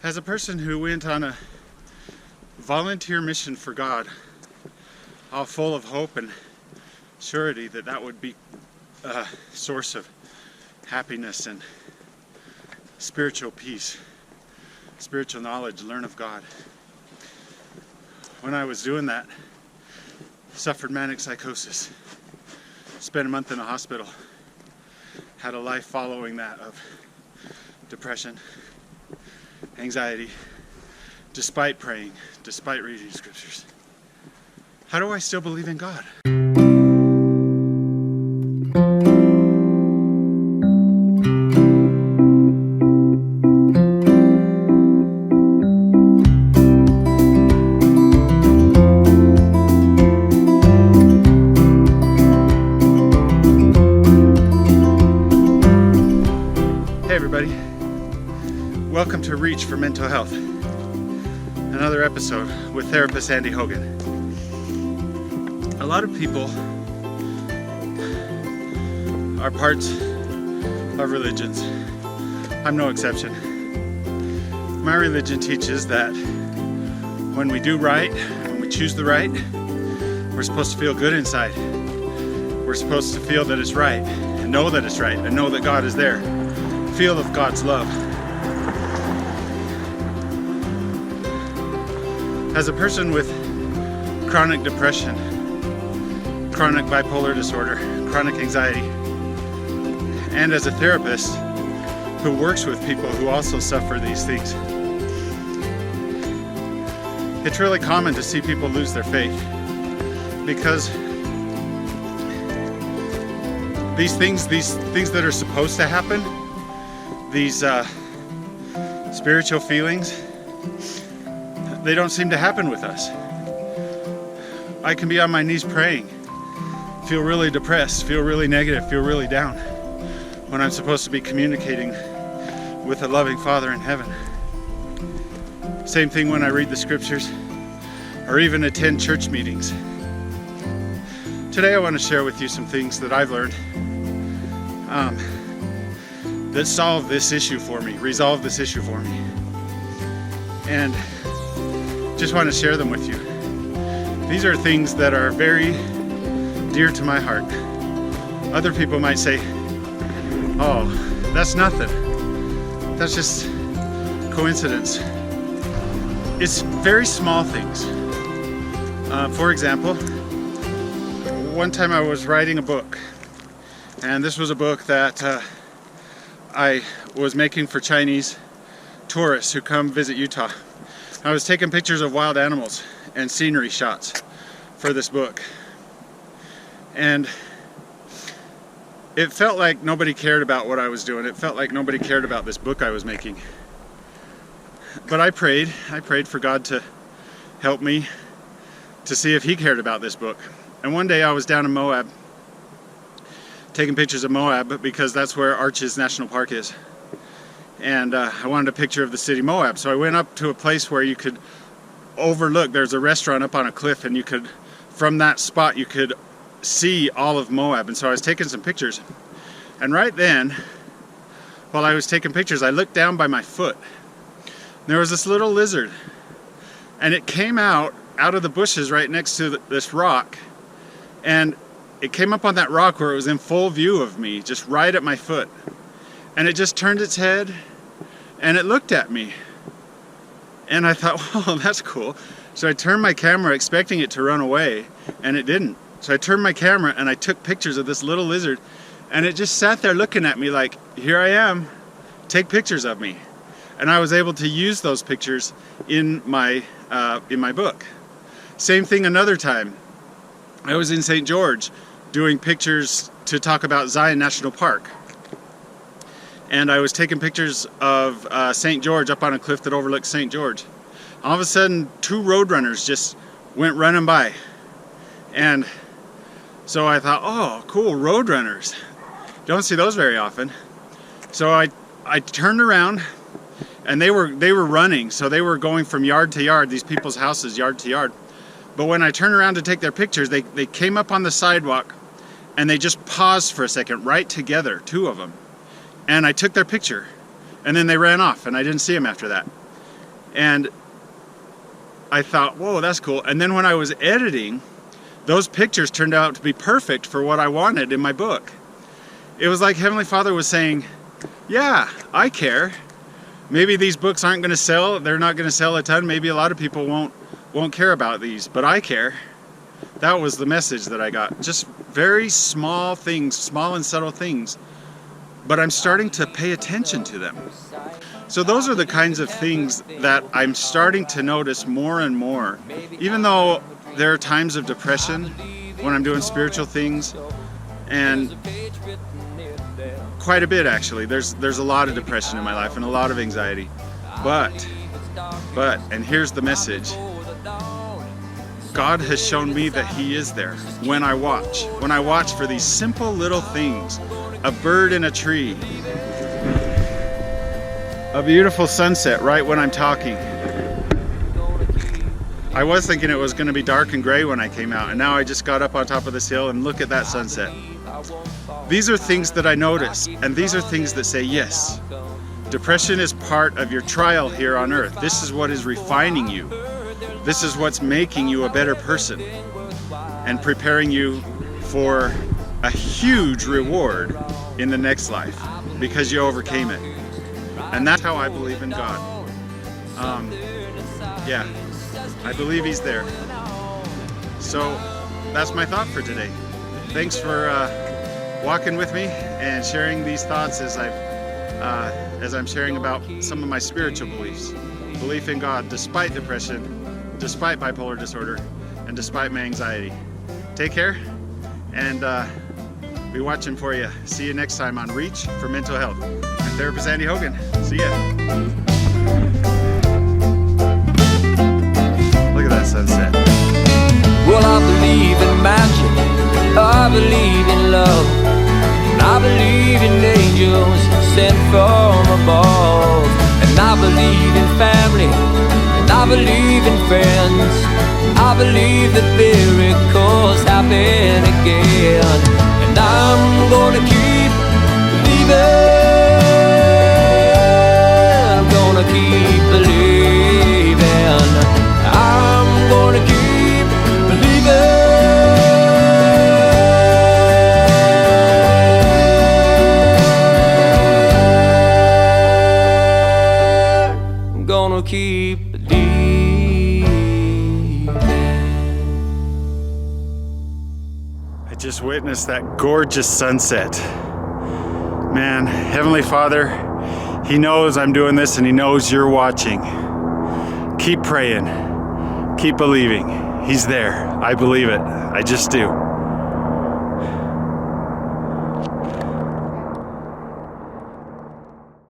As a person who went on a volunteer mission for God, all full of hope and surety that that would be a source of happiness and spiritual peace, spiritual knowledge, learn of God. When I was doing that, suffered manic psychosis, spent a month in a hospital, had a life following that of depression, anxiety, despite praying, despite reading scriptures. How do I still believe in God? Hey everybody, welcome to Reach for Mental Health, another episode with therapist Andy Hogan. A lot of people are parts of religions. I'm no exception. My religion teaches that when we do right, when we choose the right, we're supposed to feel good inside. We're supposed to feel that it's right, and know that it's right, and know that God is there. Feel of God's love. As a person with chronic depression, chronic bipolar disorder, chronic anxiety, and as a therapist who works with people who also suffer these things, it's really common to see people lose their faith because these things that are supposed to happen, these spiritual feelings, they don't seem to happen with us. I can be on my knees praying, feel really depressed, feel really negative, feel really down, when I'm supposed to be communicating with a loving Father in heaven. Same thing when I read the scriptures or even attend church meetings. Today I want to share with you some things that I've learned that solve this issue for me, resolve this issue for me. And just want to share them with you. These are things that are very dear to my heart. Other people might say, oh, that's nothing. That's just coincidence. It's very small things. For example, one time I was writing a book, and this was a book that I was making for Chinese tourists who come visit Utah. I was taking pictures of wild animals and scenery shots for this book. And it felt like nobody cared about what I was doing. It felt like nobody cared about this book I was making. But I prayed for God to help me to see if He cared about this book. And one day I was down in Moab, taking pictures of Moab because that's where Arches National Park is. And I wanted a picture of the city Moab. So I went up to a place where you could overlook, there's a restaurant up on a cliff, and you could, from that spot, you could see all of Moab. And so I was taking some pictures. And right then, while I was taking pictures, I looked down by my foot. There was this little lizard. And it came out of the bushes right next to this rock. And it came up on that rock where it was in full view of me, just right at my foot. And it just turned its head and it looked at me. And I thought, well, that's cool. So I turned my camera expecting it to run away, and it didn't. So I turned my camera and I took pictures of this little lizard, and it just sat there looking at me like, here I am, take pictures of me. And I was able to use those pictures in my book. Same thing another time. I was in St. George doing pictures to talk about Zion National Park. And I was taking pictures of St. George up on a cliff that overlooks St. George. All of a sudden, two roadrunners just went running by. And so I thought, oh, cool, roadrunners. Don't see those very often. So I turned around, and they were running. So they were going from yard to yard, these people's houses, yard to yard. But when I turned around to take their pictures, they came up on the sidewalk and they just paused for a second right together, two of them. And I took their picture, and then they ran off, and I didn't see them after that. And I thought, whoa, that's cool. And then when I was editing, those pictures turned out to be perfect for what I wanted in my book. It was like Heavenly Father was saying, yeah, I care. Maybe these books aren't going to sell. They're not going to sell a ton. Maybe a lot of people won't care about these, but I care. That was the message that I got. Just very small things, small and subtle things, but I'm starting to pay attention to them. So those are the kinds of things that I'm starting to notice more and more. Even though there are times of depression when I'm doing spiritual things, and quite a bit actually. There's a lot of depression in my life and a lot of anxiety. But, and here's the message. God has shown me that He is there when I watch. When I watch for these simple little things. A bird in a tree. A beautiful sunset right when I'm talking. I was thinking it was going to be dark and gray when I came out, and now I just got up on top of this hill and look at that sunset. These are things that I notice, and these are things that say, yes, depression is part of your trial here on earth. This is what is refining you. This is what's making you a better person and preparing you for a huge reward in the next life because you overcame it. And that's how I believe in God. Yeah, I believe He's there. So that's my thought for today. Thanks for walking with me and sharing these thoughts as I'm sharing about some of my spiritual beliefs. Belief in God despite depression, despite bipolar disorder, and despite my anxiety. Take care, and be watching for you. See you next time on Reach for Mental Health. I'm Therapist Andy Hogan. See ya. Look at that sunset. Well, I believe in magic, I believe in love, and I believe in angels sent from above. And I believe in family, and I believe in friends. I believe that miracles happen again. And I'm gonna keep believing, I'm gonna keep believing, I'm gonna keep believing, I'm gonna keep believing. I just witnessed that gorgeous sunset. Man, Heavenly Father, He knows I'm doing this and He knows you're watching. Keep praying. Keep believing. He's there. I believe it. I just do.